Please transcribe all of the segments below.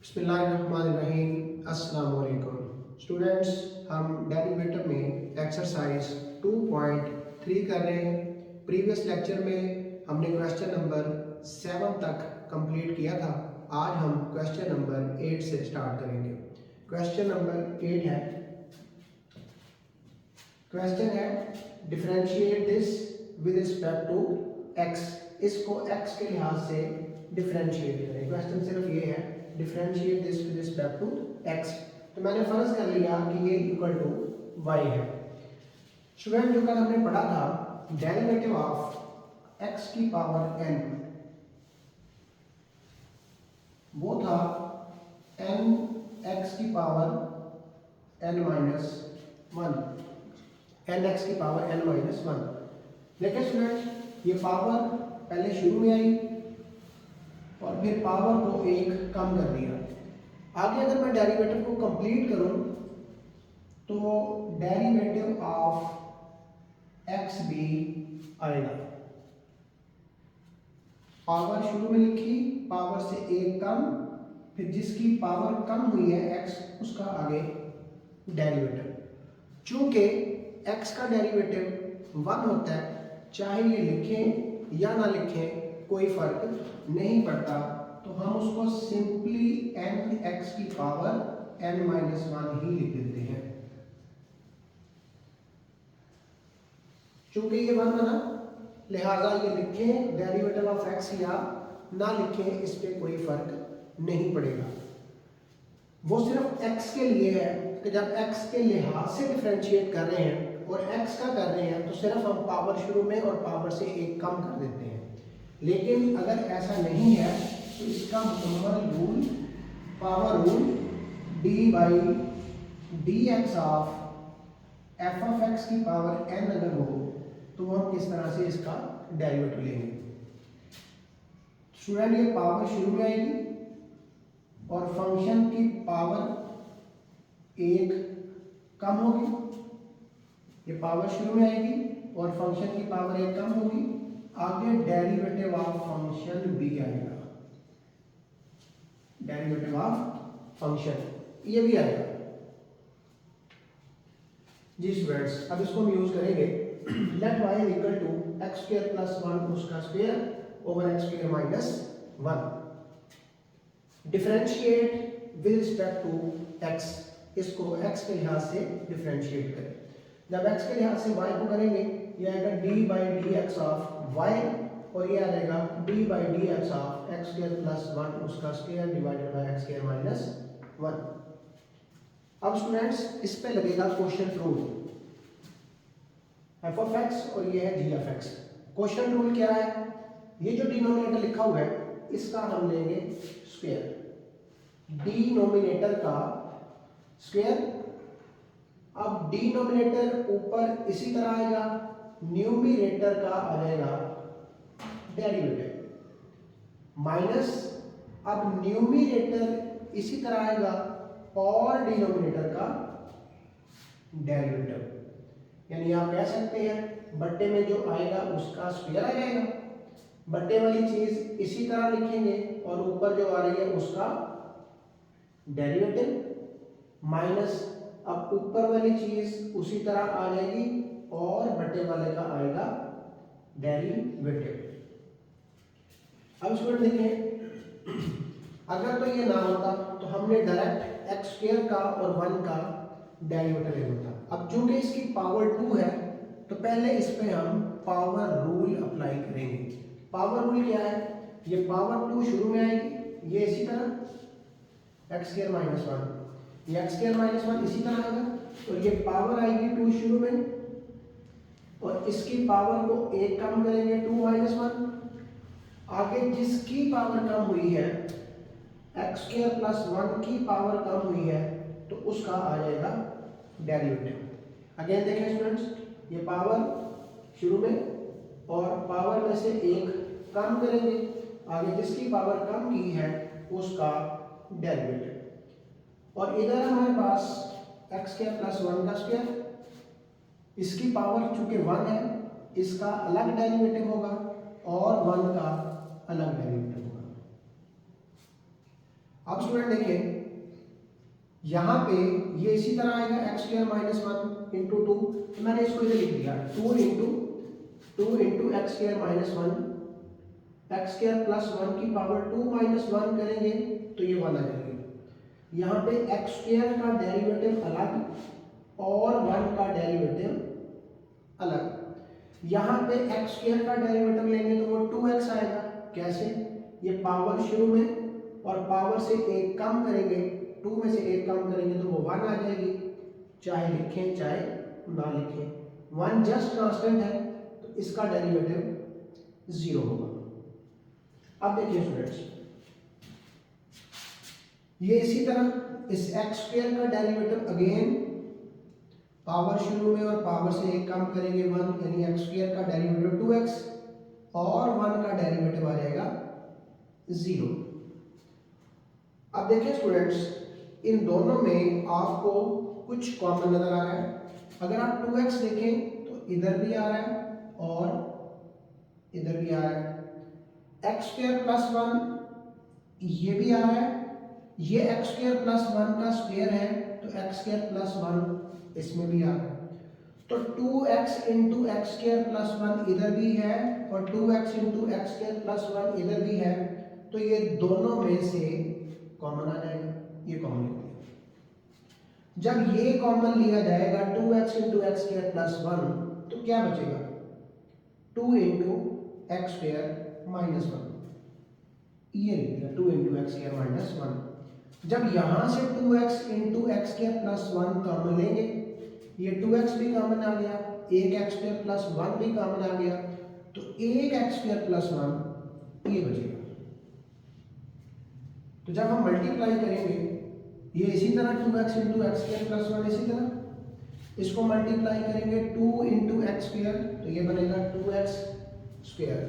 बिस्मिल्लाहिर्रहमानिर्रहीम। अस्सलाम वालेकुम स्टूडेंट्स, हम डेरिवेटिव में एक्सरसाइज 2.3 कर रहे हैं। प्रीवियस लेक्चर में हमने क्वेश्चन नंबर 7 तक कंप्लीट किया था। आज हम क्वेश्चन नंबर 8 से स्टार्ट करेंगे। क्वेश्चन नंबर 8 है, क्वेश्चन है differentiate this with respect to x. इसको एक्स के लिहाज से डिफरेंशिएट करें। क्वेश्चन सिर्फ ये है, differentiate this with respect to X. तो मैंने फर्ज कर लिया कि ये इक्वल टू वाई है। स्टूडेंट, जो कल हमने पढ़ा था डेरिवेटिव ऑफ एक्स की पावर एन, वो था एन एक्स की power N minus one, N X की पावर एन माइनस वन। देखिए स्टूडेंट, ये पावर पहले शुरू में आई और फिर पावर को एक कम कर दिया। आगे अगर मैं डेरिवेटिव को कंप्लीट करूं तो डेरिवेटिव ऑफ एक्स भी आएगा। पावर शुरू में लिखी, पावर से एक कम, फिर जिसकी पावर कम हुई है एक्स, उसका आगे डेरिवेटिव। चूंकि एक्स का डेरिवेटिव 1 होता है, चाहे ये लिखें या ना लिखें कोई फर्क नहीं पड़ता, तो हम उसको सिंपली एन एक्स की पावर एन माइनस वन ही लिख देते हैं। चूंकि ये 1 बना, लिहाजा ये लिखें डेरिवेटिव ऑफ एक्स या ना लिखें, इस पे कोई फर्क नहीं पड़ेगा। वो सिर्फ एक्स के लिए है कि जब एक्स के लिहाज से डिफरेंशिएट कर रहे हैं और एक्स का कर रहे हैं तो सिर्फ हम पावर शुरू में और पावर से एक कम कर देते हैं। लेकिन अगर ऐसा नहीं है तो इसका मुकम्मल rule, power rule D by d x of F of X की पावर एन अगर हो तो हम किस तरह से इसका डेरिवेटिव लेंगे। स्टूडेंट, ये पावर शुरू में आएगी और फंक्शन की पावर एक कम होगी। ये पावर शुरू में आएगी और फंक्शन की पावर एक कम होगी। आगे डेरिवेटिव ऑफ फंक्शन भी आएगा, डेरिवेटिव ऑफ फंक्शन ये भी आएगा। जी स्टूडेंट्स, अब इसको हम यूज करेंगे। Let y equal to x square plus one उसका square over x square minus one. Differentiate with respect to x, इसको x के लिहाज से डिफरेंशिएट करें। जब x के लिहाज से y को करेंगे, ये आएगा d by d x of y, और ये आ जाएगा d by d x of x square plus one उसका square divided by x square minus one. अब स्टूडेंट्स, इस पे लगेगा quotient rule, f of x और ये है g of x. Quotient rule क्या है? ये जो डिनोमिनेटर लिखा हुआ है इसका हम लेंगे स्क्वायर, डिनोमिनेटर का स्क्वायर। अब डिनोमिनेटर ऊपर इसी तरह आएगा, न्यूमिनेटर का आ जाएगा डेरिवेटिव माइनस, अब न्यूमिनेटर इसी तरह आएगा और डिनोमिनेटर का डेरिवेटिव। यानी आप कह सकते हैं बट्टे में जो आएगा उसका स्क्वायर आ जाएगा, बट्टे वाली चीज इसी तरह लिखेंगे और ऊपर जो आ रही है उसका डेरिवेटिव माइनस, अब ऊपर वाली चीज उसी तरह आ जाएगी और बट्टे वाले का आएगा डेरिवेटिव। अब स्टूडेंट देखें, अगर तो ये ना होता तो हमने डायरेक्ट एक्स स्क्वायर का और वन का डेरिवेटिव ले होता। अब चूंकि इसकी पावर 2 है तो पहले इस पे हम पावर रूल अप्लाई करेंगे। पावर रूल क्या है? ये पावर 2 शुरू में आएगी, ये इसी तरह एक्स स्क्वायर माइनस वन, ये एक्स स्क्वायर माइनस वन इसी तरह आएगा, और ये पावर आएगी 2 शुरू में और इसकी पावर को एक कम करेंगे 2 माइनस वन। आगे जिसकी पावर कम हुई है, एक्स स्क्वायर प्लस वन की पावर कम हुई है, तो उसका आ जाएगा डेरिवेटिव। अगेन देखें स्टूडेंट्स, ये पावर शुरू में और पावर में से एक कम करेंगे, आगे जिसकी पावर कम की है उसका डेरिवेटिव। और इधर हमारे पास एक्स स्क्वायर प्लस वन का स्क्वायर, इसकी पावर चूंकि 1 है, इसका अलग डेरिवेटिव होगा और 1 का अलग डेरिवेटिव होगा। अब स्टूडेंट देखिए यहाँ पे ये इसी तरह आएगा x square minus one into two, तो मैंने इसको इधर लिख दिया two into x square minus one, x square plus one की पावर टू माइनस वन करेंगे तो ये वन आ जाएगी। यहाँ पे एक्स स्क्वायर का डेरिवेटिव अलग और वन का डेरिवेटिव अलग। यहाँ पे एक्स स्क्वायर का डेरिवेटिव लेंगे तो वो 2x आएगा। कैसे? ये पावर शुरू में और पावर से एक कम करेंगे, 2 में से एक कम करेंगे तो वो 1 आ जाएगी, चाहे लिखें चाहे ना लिखें। 1 जस्ट कांस्टेंट है तो इसका डेरिवेटिव 0 होगा। अब देखिए स्टूडेंट्स, ये इसी तरह इस एक्स स्क्वायर का डेरिवेटिव अगेन पावर शुरू में और पावर से एक कम करेंगे 1, यानी एक्स स्क्वायर का डेरिवेटिव 2x और 1 का डेरिवेटिव आ जाएगा 0। अब देखिए स्टूडेंट्स, इन दोनों में आपको कुछ कॉमन नजर आ रहा है। अगर आप 2x देखें तो इधर भी आ रहा है और इधर भी आ रहा है। एक्स स्क्वायर प्लस 1 ये भी आ रहा है, ये एक्स स्क्वायर प्लस 1 का स्क्वायर है तो एक्स स्क्वायर प्लस 1 इसमें भी आ रहा है। तो 2x into x square plus 1 इधर भी है और 2x into x square plus 1 इधर भी है, तो ये दोनों में से कॉमन आ जाएगा। ये कॉमन लिख दिया। जब ये कॉमन लिया जाएगा 2x into x square plus 1 तो क्या बचेगा? 2 इंटू एक्स स्क्वायर माइनस 1, ये लिख दिया 2 इंटू एक्स स्क्वायर माइनस 1। जब यहां से 2x into x square plus 1 common लेंगे, ये 2x भी कॉमन आ गया, एक एक्स स्क्वायर प्लस 1 भी कॉमन आ गया, तो एक एक्स स्क्वायर प्लस 1 ये बचेगा। तो जब हम मल्टीप्लाई करेंगे, ये इसी तरह 2x into x square plus 1 इसी तरह इसको मल्टीप्लाई करेंगे 2 इंटू एक्स स्क्वायर तो ये बनेगा 2x स्क्वायर,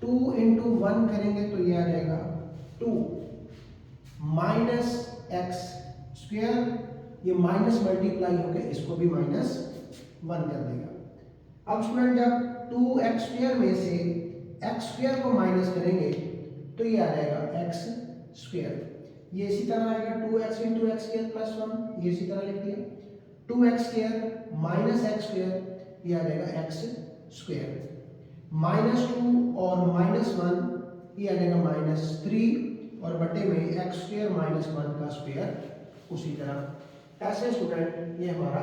2 इंटू 1 करेंगे तो ये आ जाएगा 2 माइनस एक्स स्क्वायर, ये माइनस मल्टीप्लाई होकर इसको भी माइनस 1 कर देगा। अब स्टूडेंट जब 2x स्क्वायर में से x स्क्वायर को माइनस करेंगे तो ये आ जाएगा x स्क्वायर, ये इसी तरह आएगा 2x into x square plus 1, ये इसी तरह लिख दिया 2x square minus x square, ये आ जाएगा x स्क्वायर, माइनस 2 और माइनस 1 ये आ जाएगा माइनस 3 और बटे में एक्स स्क्वायर माइनस 1 का स्क्वायर उसी तरह। ऐसे स्टूडेंट ये हमारा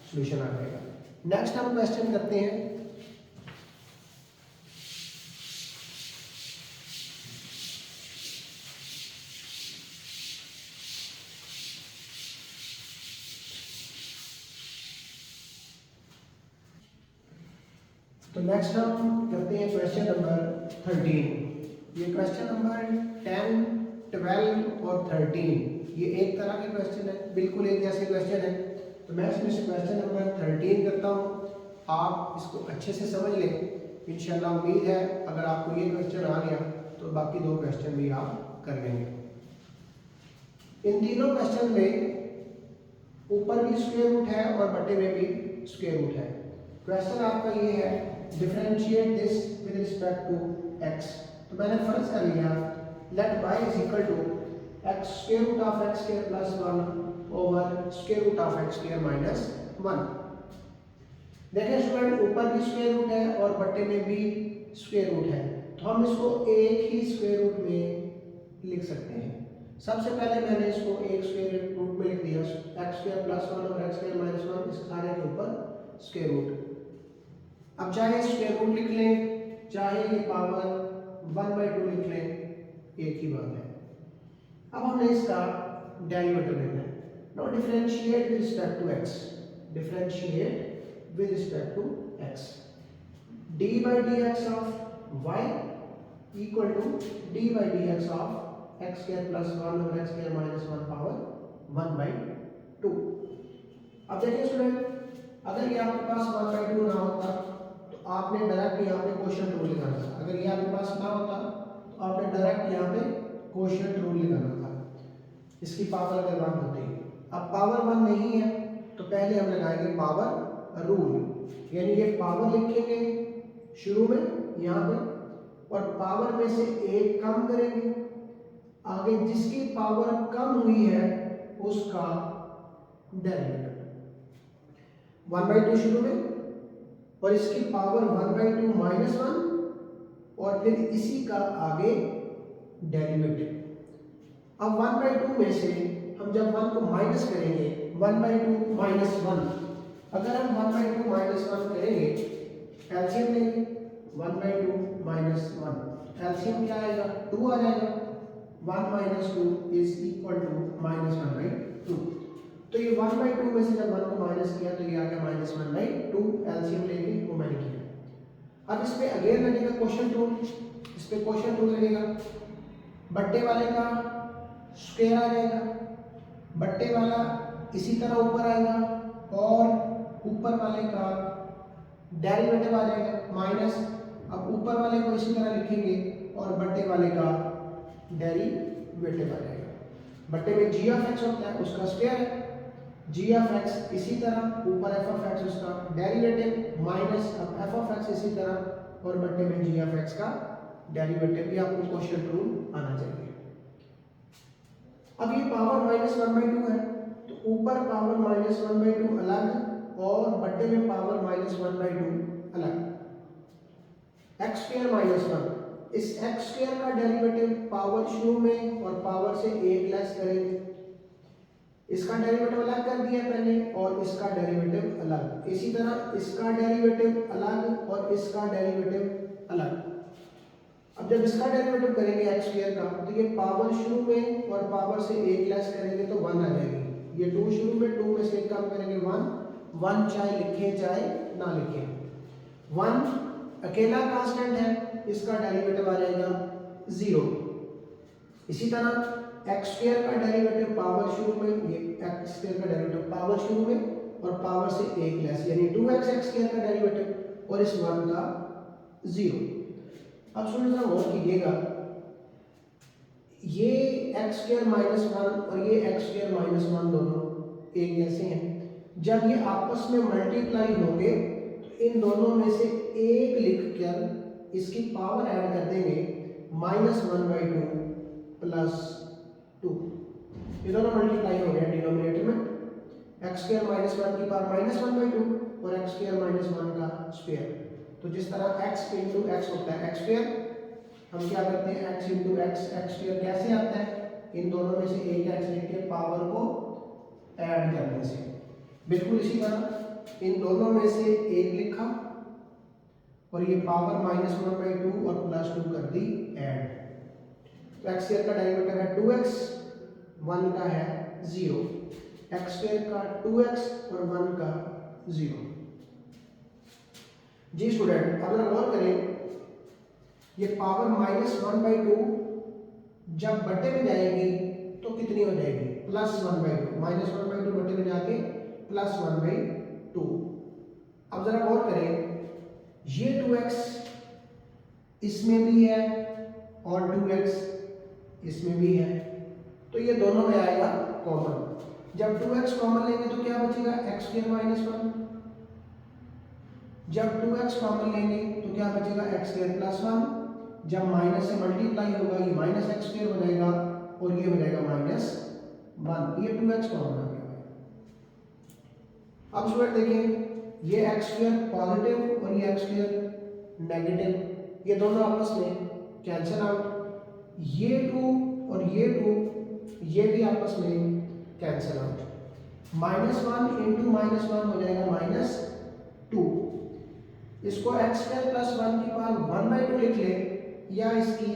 सॉल्यूशन आ जाएगा। नेक्स्ट हम क्वेश्चन करते हैं। तो नेक्स्ट हम करते हैं क्वेश्चन नंबर 13। ये क्वेश्चन नंबर 10, 12 और 13 ये एक तरह के क्वेश्चन है, बिल्कुल एक जैसे क्वेश्चन है। तो मैं इसमें से क्वेश्चन नंबर 13 करता हूँ, आप इसको अच्छे से समझ लें। इंशाल्लाह उम्मीद है अगर आपको ये क्वेश्चन आ गया तो बाकी दो क्वेश्चन भी आप कर लेंगे। इन तीनों क्वेश्चन में ऊपर भी स्क्वायर रूट है और बटे में भी स्क्वायर रूट है। क्वेश्चन आपका ये है differentiate this with respect to x। तो मैंने फर्ज कर लिया let y is equal to x square root of x square plus 1 over square root of x square minus 1। देखिए स्टूडेंट, ऊपर भी स्क्वायर रूट है और बटे में भी स्क्वायर रूट है, तो हम इसको एक ही स्क्वायर रूट में लिख सकते हैं। सबसे पहले मैंने इसको एक स्क्वायर रूट में लिख दिया, x स्क्वायर प्लस 1 और x स्क्वायर माइनस 1, इस सारे के ऊपर स्क्वायर रूट। अब चाहे स्क्वायर रूट लिख लें चाहे ये पावर 1/2 लिख लें, एक ही बात है। अब हमने इसका डेरिवेटिव लेना है। Now differentiate with respect to x, differentiate with respect to x, d by dx of y equal to d by dx of x square plus 1 over x square minus 1 power 1/2। अब देखिए student, अगर ये आपके पास 1/2 ना होता तो आपने direct यहाँ पे क्वोशिएंट रूल लगाना था। अगर ये आपके पास ना होता तो आपने डायरेक्ट यहाँ पे क्वोशिएंट रूल लगाना था, इसकी पावर अगर 1 होती। अब पावर 1 नहीं है तो पहले हम लगाएंगे पावर रूल, यानी ये पावर लिखेंगे शुरू में यहाँ पे और पावर में से एक कम करेंगे आगे जिसकी पावर कम हुई है उसका डेरिवेटिव। 1/2 शुरू में और इसकी पावर 1/2 -1 और फिर इसी का आगे डेरिवेटिव। अब 1/2 में से हम जब 1 को माइनस करेंगे 1/2 -1, अगर हम 1/2 -1 करेंगे एलसीएम लेंगे 1/2 -1 एलसीएम क्या आएगा 2 आ जाएगा। 1 - 2 इज इक्वल टू -1/2। तो ये 1/2 में से जब 1 को माइनस किया तो ये आ गया -1/2 एलसीएम लेंगे वो मैंने किया। अब इस पे अगेन लगेगा क्वेश्चन रूल, इस पे क्वेश्चन रूल लगेगा। बट्टे वाले का स्क्वायर आ जाएगा, बट्टे वाला इसी तरह ऊपर आएगा और ऊपर वाले का डेरिवेटिव आ जाएगा माइनस। अब ऊपर वाले को इसी तरह लिखेंगे और बट्टे वाले का डेरिवेटिव आ जाएगा। बट्टे में जी ऑफ एक्स होता है उसका स्क्वायर है, जी ऑफ एक्स इसी तरह ऊपर एफ ऑफ एक्स उसका डेरिवेटिव माइनस अब एफ ऑफ एक्स इसी तरह और बट्टे में जी ऑफ एक्स का डेरिवेटिव। ये आपको क्वेश्चन रूल आना चाहिए। अब ये पावर -1/2 है तो ऊपर पावर -1/2 अलग और बट्टे में पावर -1/2 अलग। x² -1, इस x² का डेरिवेटिव पावर शुरू में और पावर से 1 लेस करेंगे, इसका डेरिवेटिव अलग कर दिया पहले और इसका डेरिवेटिव अलग, इसी तरह इसका डेरिवेटिव अलग और इसका डेरिवेटिव अलग। अब जब इसका डेरिवेटिव करेंगे x² का तो ये पावर शुरू में और पावर से 1 लेस करेंगे तो 1 आ जाएगी। ये 2 शुरू में 2 में से 1 कम करेंगे 1 चाहे लिखें चाहे ना लिखें। 1 अकेला कांस्टेंट है, इसका डेरिवेटिव आ जाएगा 0। इसी तरह x² का डेरिवेटिव पावर शुरू में, ये x² का डेरिवेटिव पावर शुरू में और पावर से 1 लेस यानी 2x x² का डेरिवेटिव और इस 1 का 0। अब सुनिए जरा गौर कीजिएगा, ये x² -1 और ये x² -1 दोनों एक जैसे हैं। जब ये आपस में मल्टीप्लाई होंगे तो इन दोनों में से एक लिखकर इसकी पावर ऐड कर देंगे -1/2 +2। ये दोनों मल्टीप्लाई हो गए डिनोमिनेटर में, x² -1 की पावर -1/2 और x² -1 का स्क्वायर। तो जिस तरह x × x होता है x², हम क्या करते हैं x × x, x² कैसे आता है इन दोनों में से एक x लिख के पावर को ऐड करने से। बिल्कुल इसी तरह इन दोनों में से एक लिखा और ये पावर -1/2 और +2 कर दी ऐड। तो x² का डेरिवेटिव है 2x, 1 का है 0, x² का 2x और 1 का 0। जी स्टूडेंट अब अगर गौर करें ये पावर -1/2 जब बट्टे में जाएगी तो कितनी हो जाएगी +1/2, -1/2 बट्टे में जाके +1/2। अब जरा गौर करें ये 2x इसमें भी है और 2x इसमें भी है तो ये दोनों में आएगा कॉमन। जब 2x कॉमन लेंगे तो क्या बचेगा x² -1, जब 2x कॉमन लेंगे तो क्या बचेगा x² +1, जब माइनस से मल्टीप्लाई होगा ये -x² हो जाएगा और ये हो जाएगा -1, ये 2x कॉमन आ गया। अब स्टूडेंट देखें ये x² पॉजिटिव और ये x² नेगेटिव, ये दोनों आपस में कैंसिल आउट, ये 2 और ये 2 ये भी आपस में कैंसिल आउट। -1 × -1 हो जाएगा -2। इसको x² +1 की पावर 1/2 लिख लें या इसकी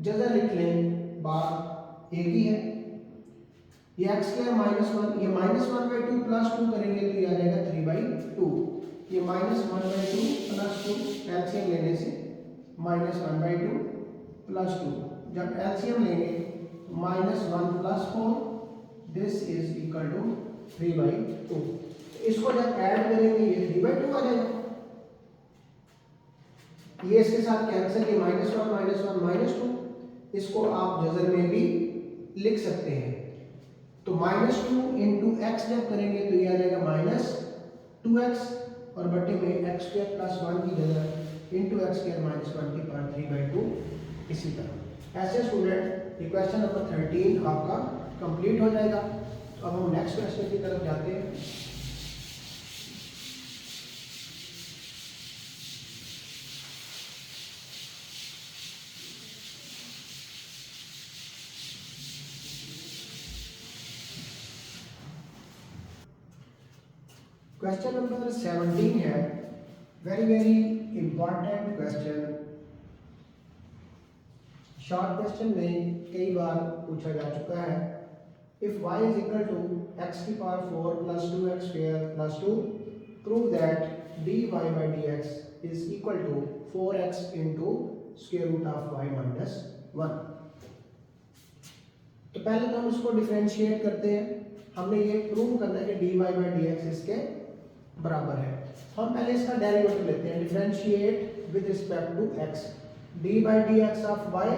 जगह लिख लें, बात एक ही है। ये x² -1 ये -1/2 +2 करेंगे तो ये आ जाएगा 3/2। ये -1/2 +2 एलसीएम लेने से -1/2 +2, जब एलसीएम लेंगे -1 + 4 दिस इज इक्वल टू 3/2। इसको जब ऐड करेंगे ये 3/2 आ जाएगा, ये इसके साथ कैंसिल, ये -1 -2, इसको आप जजर में भी लिख सकते हैं। तो -2 × x जब करेंगे तो ये आ जाएगा -2x और बट्टे में x² +1 की जगह × x² -1 की पावर 3/2। इसी तरह ऐसे स्टूडेंट ये क्वेश्चन नंबर 13 आपका कंप्लीट हो जाएगा। तो अब हम नेक्स्ट क्वेश्चन की तरफ जाते हैं। क्वेश्चन नंबर 17 है, very very important question. Short question में कई बार पूछा जा चुका है। If y is equal to x की power 4 plus 2x square plus 2, prove that dy by dx is equal to 4x into square root of y minus 1। तो पहले तो हम इसको डिफरेंशिएट करते हैं। हमने ये प्रूव करना है कि dy by dx इसके बराबर है। हम पहले इसका डेरिवेटिव लेते हैं, differentiate with respect to x। dy by dx of y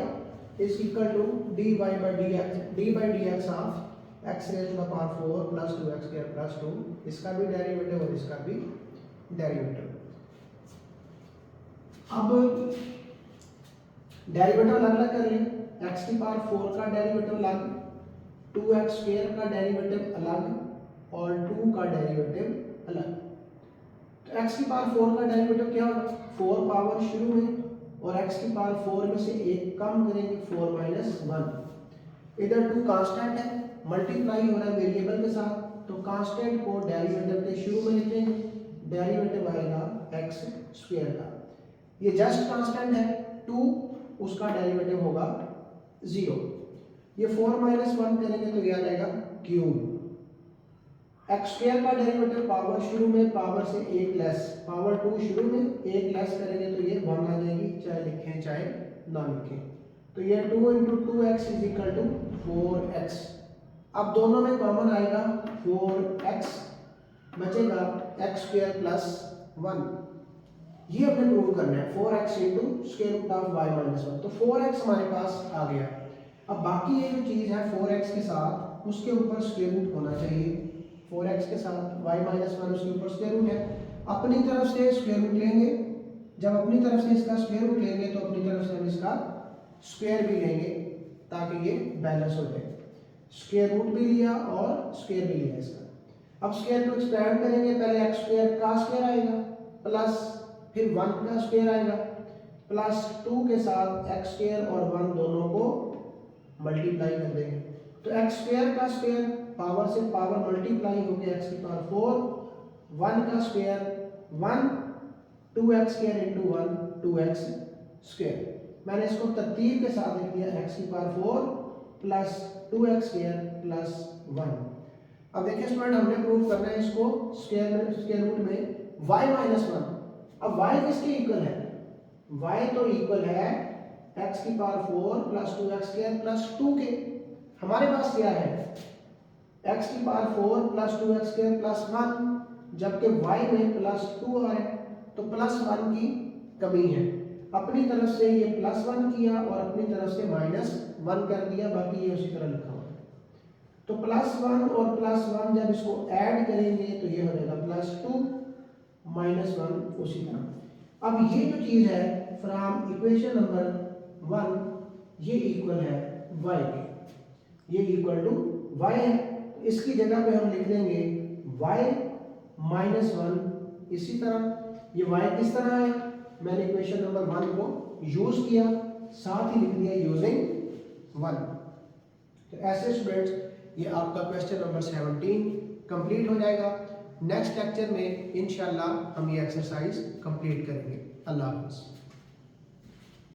is equal to dy by dx of x raise to the power 4 plus 2x square plus 2, इसका भी डेरिवेटिव और इसका भी डेरिवेटिव। अब डेरिवेटिव अलग अलग कर लें। x की पावर 4 का डेरिवेटिव अलग, 2x स्क्वायर का डेरिवेटिव अलग और 2 का डेरिवेटिव अलग। तो x की पावर 4 का डेरिवेटिव क्या होगा, 4 पावर शुरू में और x की पावर 4 में से एक कम करेंगे, 4 माइनस 1। इधर 2 कांस्टेंट है, मल्टीप्लाई हो रहा है वेरिएबल के साथ, तो कांस्टेंट को डेरिवेटिव के शुरू में लिखेंगे, डेरिवेटिव आएगा x स्क्वायर का। ये जस्ट कांस्टेंट है 2, उसका डेरिवेटिव होगा 0। ये 4 माइनस 1 करेंगे तो ये आ जाएगा क्यूब। एक्स स्क्वायर का डेरिवेटिव पावर शुरू में पावर से एक लेस, पावर 2 शुरू में एक लेस करेंगे तो ये 1 आ जाएगी, चाहे लिखें चाहे ना लिखें। तो ये 2 into 2x is equal to 4x। अब दोनों में कॉमन आएगा 4x, बचेगा x स्क्वायर प्लस 1। ये हमने प्रूव करना है, 4x into square root of y minus 1। तो 4x हमारे पास आ गया। अब बाकी ये जो चीज़ है 4x के साथ उसके ऊपर स्क्वायर रूट होना चाहिए। 4x के साथ y माइनस 1 उसके ऊपर स्क्वायर रूट है। अपनी तरफ से स्क्वायर रूट लेंगे, जब अपनी तरफ से इसका स्क्वायर रूट लेंगे तो अपनी तरफ से हम इसका स्क्वायर भी लेंगे ताकि ये बैलेंस हो जाए। स्क्वायर रूट भी लिया और स्क्वायर भी लिया इसका। अब स्क्वायर को एक्सपेंड करेंगे, पहले x स्क्वायर का स्क्वायर आएगा प्लस फिर 1 का स्क्वायर आएगा प्लस 2 के साथ x स्क्वायर और 1 दोनों को मल्टीप्लाई कर देंगे। तो x स्क्वायर का स्क्वायर पावर से पावर मल्टीप्लाई हो गया x की पावर 4, 1 का square 1, 2x square into 1 2x square. मैंने इसको तरतीब के साथ लिख दिया, x की power 4 plus 2x square plus 1। अब देखिए स्टूडेंट, हमने प्रूव करना है इसको स्क्वायर रूट में y माइनस 1। अब y किसके इक्वल है, y तो इक्वल है x की power 4 plus 2x square plus 2 के। हमारे पास क्या है, x की power 4 plus 2x square plus 1, जबकि y में प्लस 2 आ रहा है तो प्लस 1 की कमी है। अपनी तरफ से ये प्लस 1 किया और अपनी तरफ से माइनस 1 कर दिया, बाकी ये उसी तरह लिखा हुआ है। तो प्लस 1 और प्लस 1 जब इसको ऐड करेंगे तो ये हो जाएगा प्लस 2 माइनस 1 उसी तरह। अब ये जो चीज़ है फ्रॉम इक्वेशन नंबर 1, ये इक्वल है y के, ये इक्वल टू y है। तो इसकी जगह पे हम लिख देंगे y माइनस 1। इसी तरह ये y किस तरह है, मैंने इक्वेशन नंबर 1 को यूज किया, साथ ही लिख दिया यूजिंग 1। तो ऐसे स्टूडेंट्स ये आपका क्वेश्चन नंबर 17 कंप्लीट हो जाएगा। नेक्स्ट लेक्चर में इंशाल्लाह हम ये एक्सरसाइज कंप्लीट करेंगे। अल्लाह हाफ़िज़।